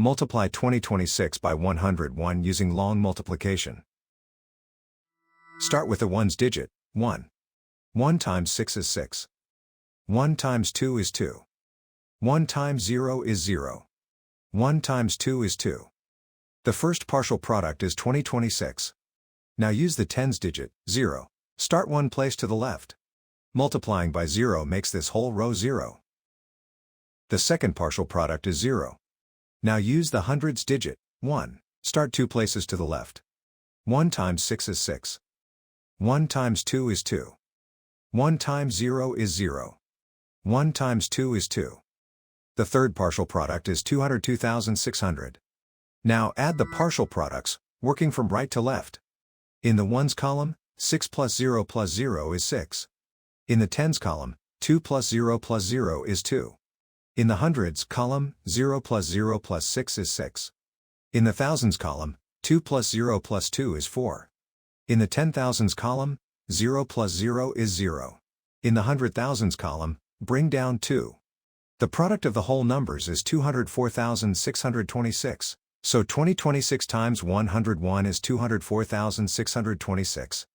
Multiply 2026 by 101 using long multiplication. Start with the ones digit, 1. 1 times 6 is 6. 1 times 2 is 2. 1 times 0 is 0. 1 times 2 is 2. The first partial product is 2026. Now use the tens digit, 0. Start one place to the left. Multiplying by 0 makes this whole row 0. The second partial product is 0. Now use the hundreds digit, 1. Start two places to the left. 1 times 6 is 6. 1 times 2 is 2. 1 times 0 is 0. 1 times 2 is 2. The third partial product is 202,600. Now add the partial products, working from right to left. In the ones column, 6 plus 0 is 6. In the tens column, 2 plus 0 is 2. In the hundreds column, 0 plus 6 is 6. In the thousands column, 2 plus 0 plus 2 is 4. In the 10,000s column, 0 plus 0 is 0. In the 100,000s column, bring down 2. The product of the whole numbers is 204,626. So 2026 times 101 is 204,626.